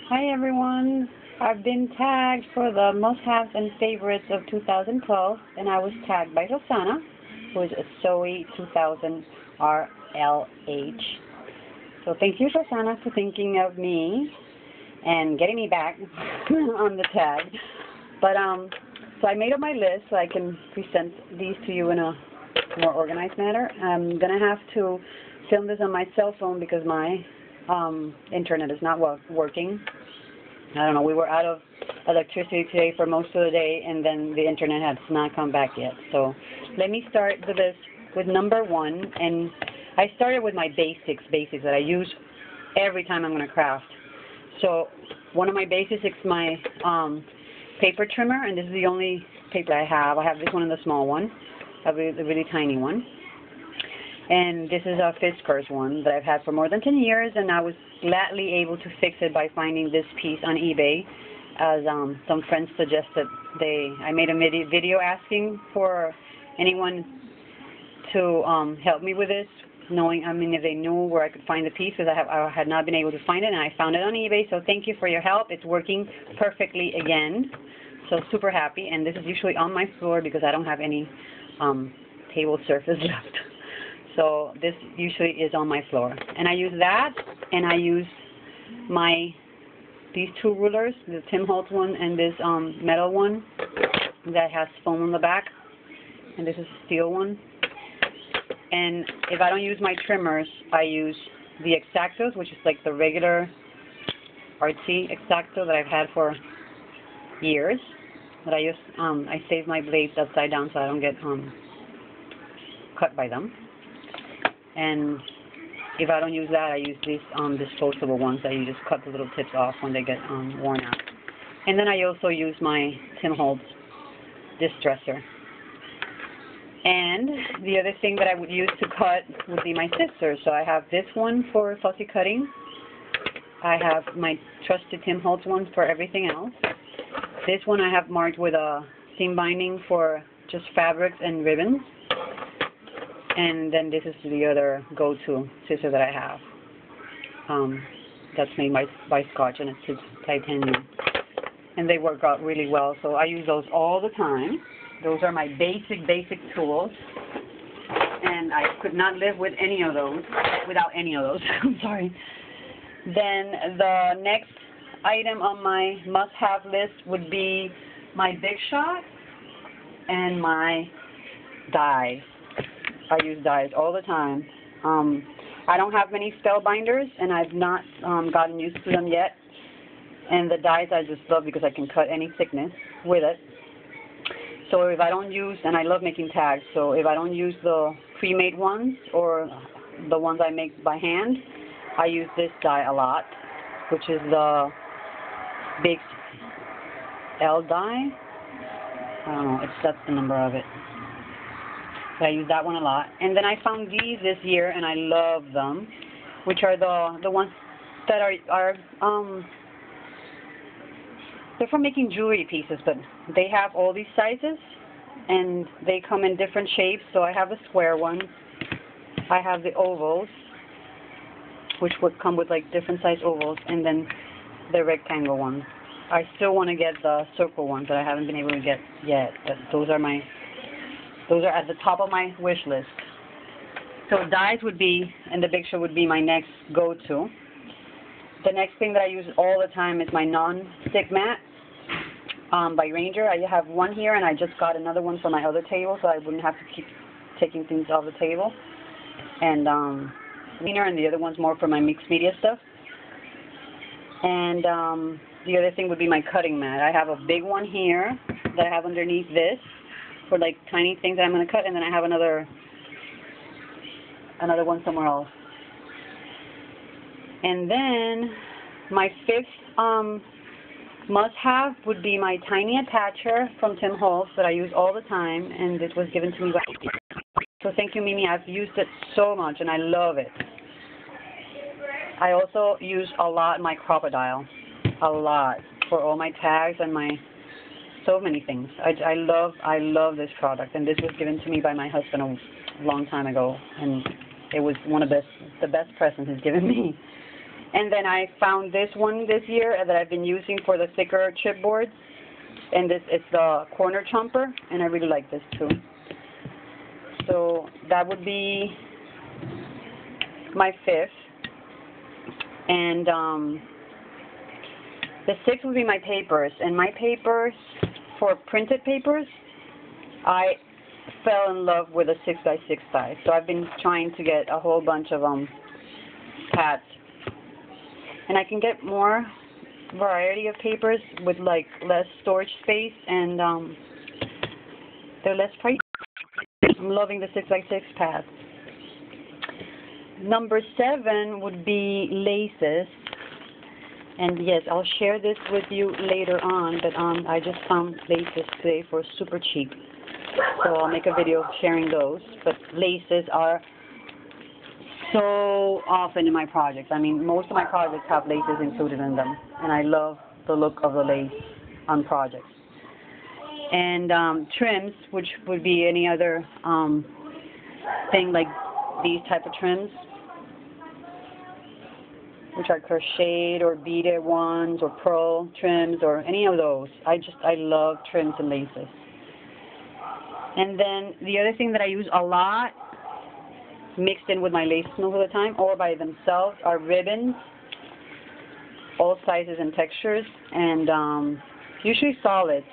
Hi everyone. I've been tagged for the must-haves and favorites of 2012, and I was tagged by Rosanna, who is a Zoe 2000 RLH. So thank you, Rosanna, for thinking of me and getting me back on the tag. But so I made up my list so I can present these to you in a more organized manner. I'm gonna have to film this on my cell phone because my internet is not working. I don't know, we were out of electricity today for most of the day, and then the internet has not come back yet. So let me start this with number one, and I started with my basics that I use every time I'm going to craft. So one of my basics is my paper trimmer, and this is the only paper I have. I have this one and the small one, a really tiny one. And this is a Fiskars one that I've had for more than 10 years, and I was gladly able to fix it by finding this piece on eBay, as some friends suggested. I made a video asking for anyone to help me with this, if they knew where I could find the piece, because I had not been able to find it, and I found it on eBay. So thank you for your help. It's working perfectly again, so super happy. And this is usually on my floor because I don't have any table surface left. So this usually is on my floor. And I use that, and I use these two rulers, the Tim Holtz one and this metal one that has foam on the back. And this is a steel one. And if I don't use my trimmers, I use the X-Actos, which is like the regular artsy X-Acto that I've had for years. But I save my blades upside down so I don't get cut by them. And if I don't use that, I use these disposable ones that you just cut the little tips off when they get worn out. And then I also use my Tim Holtz distresser. And the other thing that I would use to cut would be my scissors. So I have this one for fussy cutting. I have my trusted Tim Holtz one for everything else. This one I have marked with a seam binding for just fabrics and ribbons. And then this is the other go-to scissor that I have. That's made by Scotch, and it's titanium. And they work out really well, so I use those all the time. Those are my basic tools. And I could not live with any of those, without any of those. I'm sorry. Then the next item on my must-have list would be my Big Shot and my dies. I use dies all the time. I don't have many spellbinders, and I've not gotten used to them yet. And the dies I just love because I can cut any thickness with it. So if I don't use, and I love making tags, so if I don't use the pre-made ones or the ones I make by hand, I use this die a lot, which is the Big L die. I don't know, that's the number of it. So I use that one a lot. And then I found these this year, and I love them, which are the ones that are they're for making jewelry pieces, but they have all these sizes, and they come in different shapes. So I have the square ones. I have the ovals, which would come with like different size ovals, and then the rectangle ones. I still want to get the circle ones that I haven't been able to get yet, but those are at the top of my wish list. So dies would be, and the Big Shot would be my next go-to. The next thing that I use all the time is my non-stick mat by Ranger. I have one here, and I just got another one for my other table, so I wouldn't have to keep taking things off the table. And and the other one's more for my mixed media stuff. And the other thing would be my cutting mat. I have a big one here that I have underneath this for like tiny things that I'm going to cut, and then I have another one somewhere else. And then my fifth must-have would be my tiny attacher from Tim Holtz that I use all the time, and it was given to me by. So thank you, Mimi. I've used it so much, and I love it. I also use a lot my Crocodile, a lot, for all my tags and so many things. I love this product, and this was given to me by my husband a long time ago, and it was one of the best presents he's given me. And then I found this one this year that I've been using for the thicker chipboards. And it's the corner chomper, and I really like this too. So that would be my 5th. And the 6th would be my papers. And my papers, for printed papers, I fell in love with a 6x6 size. So I've been trying to get a whole bunch of pads. And I can get more variety of papers with like less storage space, and they're less pricey. I'm loving the 6x6 pads. Number 7 would be laces. And yes, I'll share this with you later on, but I just found laces today for super cheap. So I'll make a video sharing those. But laces are so often in my projects. I mean, most of my projects have laces included in them, and I love the look of the lace on projects. And trims, which would be any other thing like these type of trims, which are crocheted or beaded ones or pearl trims or any of those. I love trims and laces. And then the other thing that I use a lot, mixed in with my laces most of the time, or by themselves, are ribbons, all sizes and textures, and usually solids.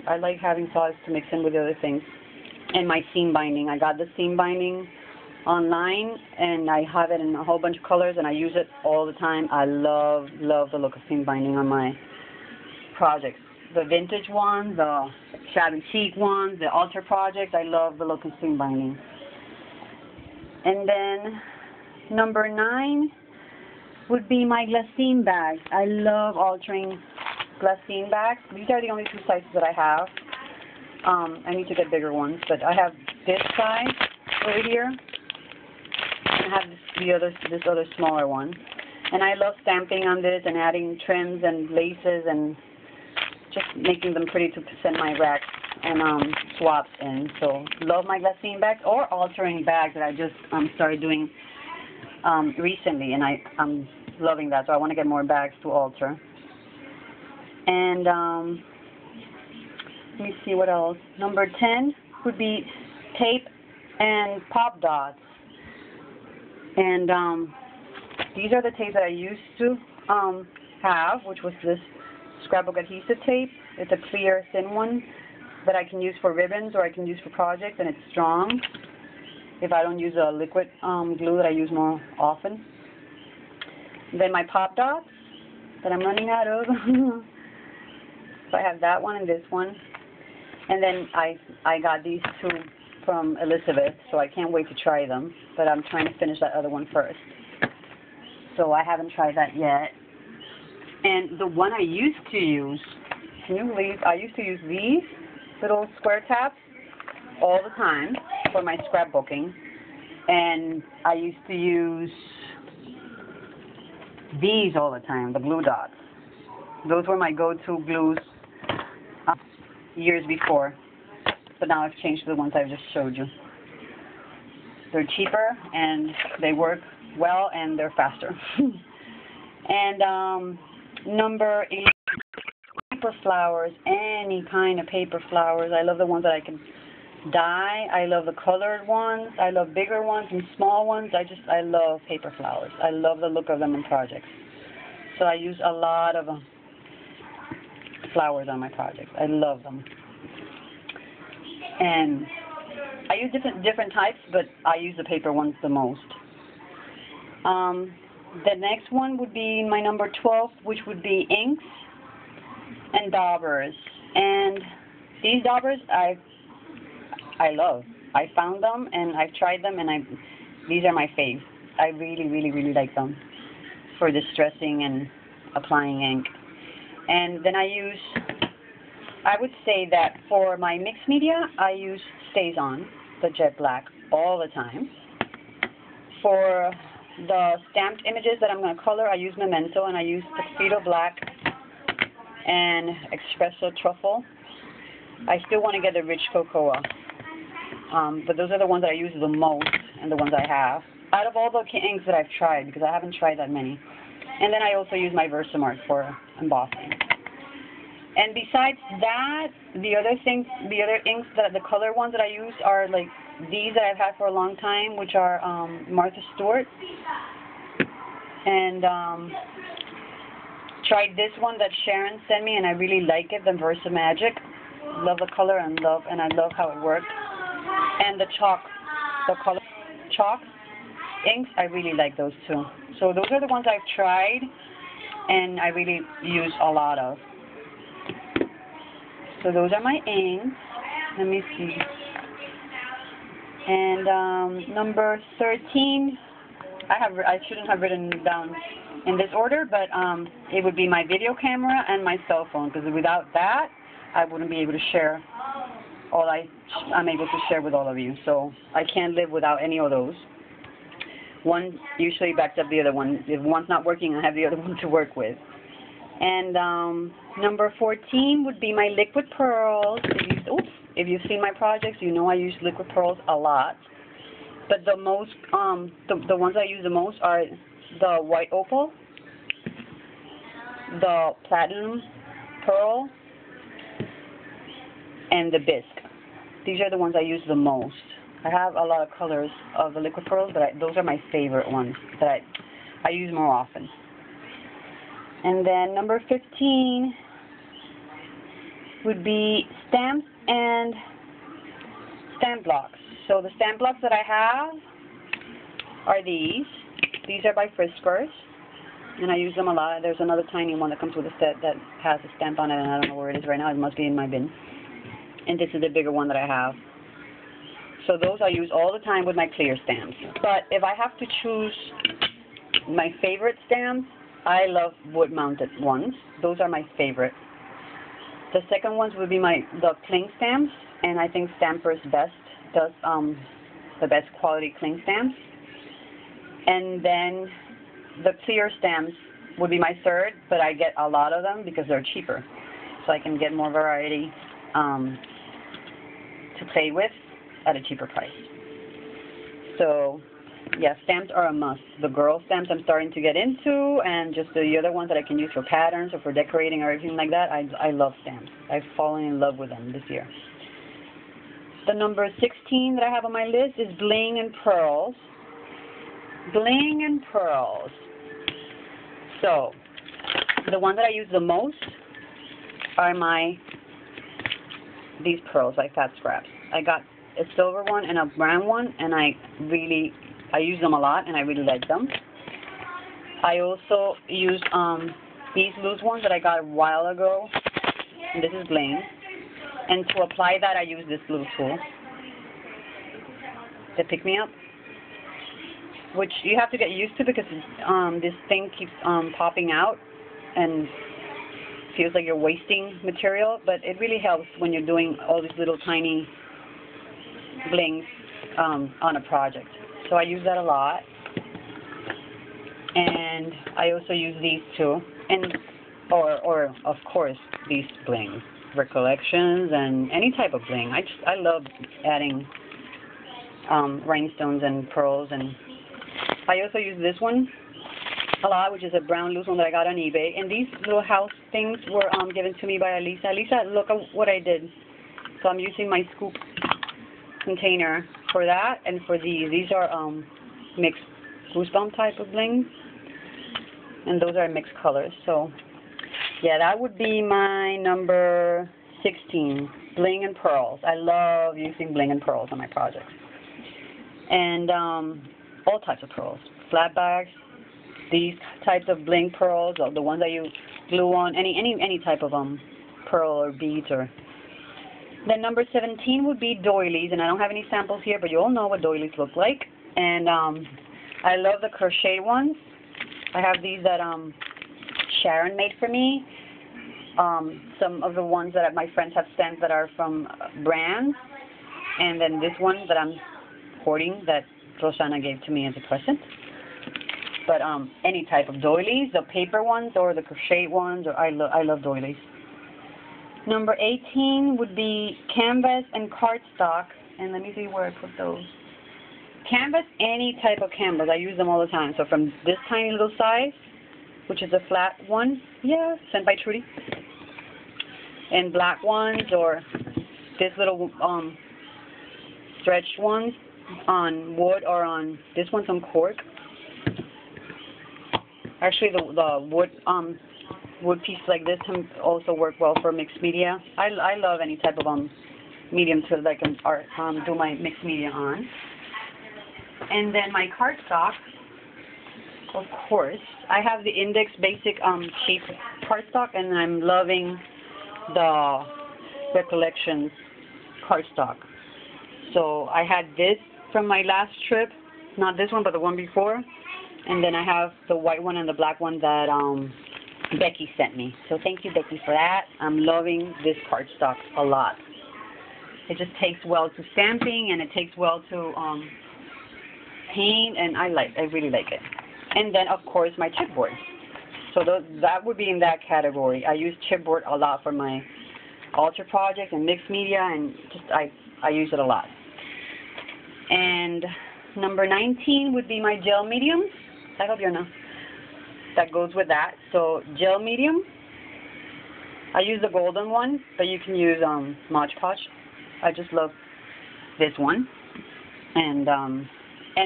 I like having solids to mix in with the other things. And my seam binding. I got the seam binding online, and I have it in a whole bunch of colors, and I use it all the time. I love the look of seam binding on my projects. The vintage ones, the shabby chic ones, the altar projects, I love the look of seam binding. And then number 9 would be my glassine bags. I love altering glassine bags. These are the only 2 sizes that I have. I need to get bigger ones, but I have this size right here, and I have this other smaller one. And I love stamping on this and adding trims and laces and just making them pretty to send my racks and swaps in. So love my glassine bags, or altering bags that I just started doing recently, and I'm loving that. So I want to get more bags to alter. And let me see what else. Number 10 would be tape and pop dots. And these are the tapes that I used to have, which was this scrapbook adhesive tape. It's a clear, thin one that I can use for ribbons or I can use for projects, and it's strong if I don't use a liquid glue that I use more often. Then my pop dots that I'm running out of. So I have that one and this one. And then I got these 2 from Elizabeth, so I can't wait to try them. But I'm trying to finish that other one first. So I haven't tried that yet. And the one I used to use, can you believe, I used to use these little square tabs all the time for my scrapbooking. And I used to use these all the time, the glue dots. Those were my go-to glues years before. But now I've changed to the ones I just showed you. They're cheaper, and they work well, and they're faster. And number 8, paper flowers, any kind of paper flowers. I love the ones that I can dye. I love the colored ones. I love bigger ones and small ones. I love paper flowers. I love the look of them in projects. So I use a lot of flowers on my projects. I love them. And I use different types, but I use the paper ones the most. The next one would be my number 12, which would be inks and daubers. And these daubers I love. I found them and I've tried them, and these are my faves. I really like them for distressing and applying ink. And then I would say that for my mixed media, I use StazOn, the jet black, all the time. For the stamped images that I'm going to color, I use Memento, and I use Tuxedo Black and Espresso Truffle. I still want to get the Rich Cocoa, but those are the ones that I use the most and the ones I have. out of all the inks that I've tried, because I haven't tried that many. And then I also use my Versamark for embossing. And besides that, the other inks, the color ones that I use are like these that I've had for a long time, which are Martha Stewart. And tried this one that Sharon sent me, and I really like it, the Versa Magic. Love the color and I love how it works. And the color chalk inks, I really like those too. So those are the ones I've tried and I really use a lot of. So those are my inks. Let me see. And number 13, I shouldn't have written down in this order, but it would be my video camera and my cell phone, because without that, I wouldn't be able to share all I'm able to share with all of you. So I can't live without any of those. One usually backs up the other one. If one's not working, I have the other one to work with. And number 14 would be my liquid pearls. If you've seen my projects, you know I use liquid pearls a lot. But the most, the ones I use the most are the white opal, the platinum pearl, and the bisque. These are the ones I use the most. I have a lot of colors of the liquid pearls, but those are my favorite ones that I use more often. And then number 15 would be stamps and stamp blocks. So the stamp blocks that I have are these. These are by Friskers, and I use them a lot. There's another tiny one that comes with a set that has a stamp on it, and I don't know where it is right now. It must be in my bin. And this is the bigger one that I have. So those I use all the time with my clear stamps. But if I have to choose my favorite stamps, I love wood-mounted ones. Those are my favorite. The second ones would be the cling stamps, and I think Stampers Best does the best quality cling stamps. And then the clear stamps would be my third, but I get a lot of them because they're cheaper. So I can get more variety to play with at a cheaper price. So yeah, stamps are a must. The girl stamps I'm starting to get into, and just the other ones that I can use for patterns or for decorating or everything like that, I love stamps. I've fallen in love with them this year. The number 16 that I have on my list is bling and pearls. Bling and pearls. So the one that I use the most are these pearls, like fat scraps. I got a silver one and a brown one, and I use them a lot, and I really like them. I also use these loose ones that I got a while ago, and this is bling. And to apply that, I use this little tool, the Pick Me Up, which you have to get used to because this thing keeps popping out and feels like you're wasting material, but it really helps when you're doing all these little tiny blings on a project. So I use that a lot. And I also use these too. And or of course these blings, recollections and any type of bling. I love adding rhinestones and pearls, and I also use this one a lot, which is a brown loose one that I got on eBay. And these little house things were given to me by Alisa. Alisa, look at what I did. So I'm using my scoop container for that and for these. These are mixed goosebump type of bling, and those are mixed colors. So yeah, that would be my number 16, bling and pearls. I love using bling and pearls on my projects. And all types of pearls, flat bags, these types of bling pearls, or the ones that you glue on, any type of pearl or beads. Or then number 17 would be doilies, and I don't have any samples here, but you all know what doilies look like. And I love the crochet ones. I have these that Sharon made for me. Some of the ones that my friends have sent that are from brands, and then this one that I'm hoarding that Rosanna gave to me as a present. But any type of doilies, the paper ones or the crochet ones, or I love doilies. Number 18 would be canvas and cardstock, and let me see where I put those. canvas, any type of canvas. I use them all the time. So from this tiny little size, which is a flat one, yeah, sent by Trudy, and black ones, or this little stretched ones on wood, or on this one's on cork. Actually, the wood pieces like this can also work well for mixed media. I love any type of medium to like do my mixed media on. And then my cardstock, of course, I have the Index Basic cheap cardstock, and I'm loving the Recollections cardstock. So I had this from my last trip, not this one, but the one before. And then I have the white one and the black one that Becky sent me. So thank you, Becky, for that. I'm loving this cardstock a lot. It just takes well to stamping, and it takes well to paint, and I really like it. And then, of course, my chipboard. So that would be in that category. I use chipboard a lot for my altar projects and mixed media, and just I use it a lot. And number 19 would be my gel mediums. I hope you know. That goes with that. So gel medium. I use the golden one, but you can use Mod Podge. I just love this one. And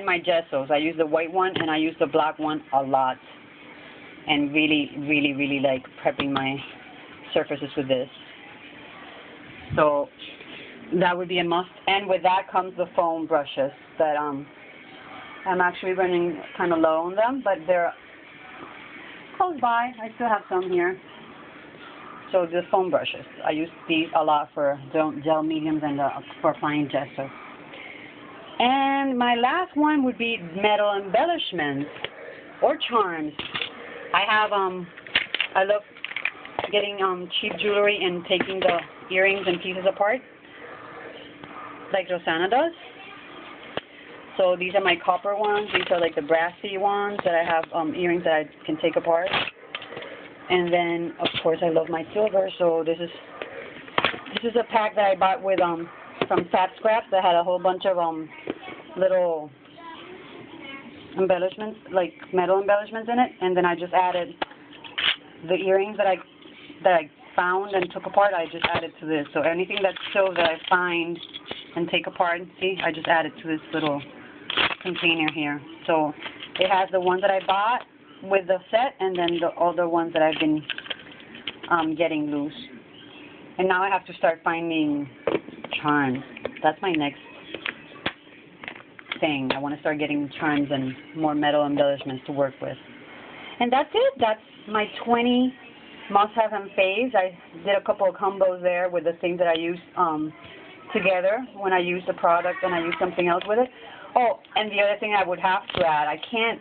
my gessos. I use the white one and I use the black one a lot. And really like prepping my surfaces with this. So that would be a must. And with that comes the foam brushes that I'm actually running kind of low on them, but they're close by. I still have some here. So the foam brushes, I use these a lot for gel mediums and for applying gesso. And my last one would be metal embellishments or charms. I love getting cheap jewelry and taking the earrings and pieces apart, like Rosanna does. So these are my copper ones. These are like the brassy ones that I have earrings that I can take apart. And then, of course, I love my silver. So this is a pack that I bought with from Fat Scraps that had a whole bunch of little embellishments, like metal embellishments in it. And then I just added the earrings that I found and took apart. I just added to this. So anything that's silver that I find and take apart, see, I just added to this little container here. So it has the ones that I bought with the set, and then the other ones that I've been getting loose. And now I have to start finding charms. That's my next thing. I want to start getting charms and more metal embellishments to work with. And that's it. That's my 20 must-have and faves. I did a couple of combos there with the things that I use together when I use the product and I use something else with it. Oh, and the other thing I would have to add,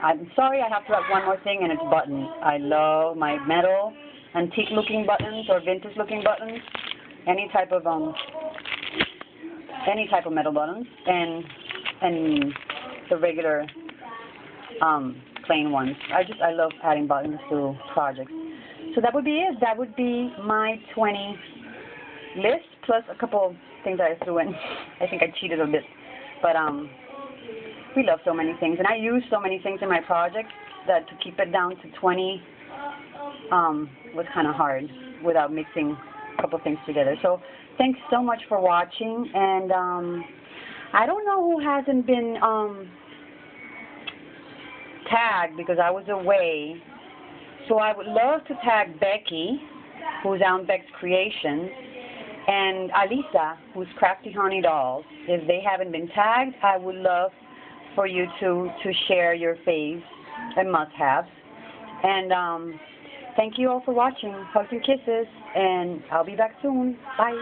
I'm sorry, I have to add one more thing, and it's buttons. I love my metal, antique-looking buttons or vintage-looking buttons, any type of metal buttons, and the regular plain ones. I love adding buttons to projects. So that would be it. That would be my 20 list, plus a couple of things that I threw in. I think I cheated a bit, but we love so many things, and I use so many things in my project that to keep it down to 20 was kind of hard without mixing a couple things together. So thanks so much for watching, and I don't know who hasn't been tagged because I was away. So I would love to tag Becky, who's on Beck's Creations, and Alisa, who's Crafty Honey Dolls. If they haven't been tagged, I would love for you to share your faves and must-haves. And thank you all for watching. Hugs and kisses, and I'll be back soon. Bye.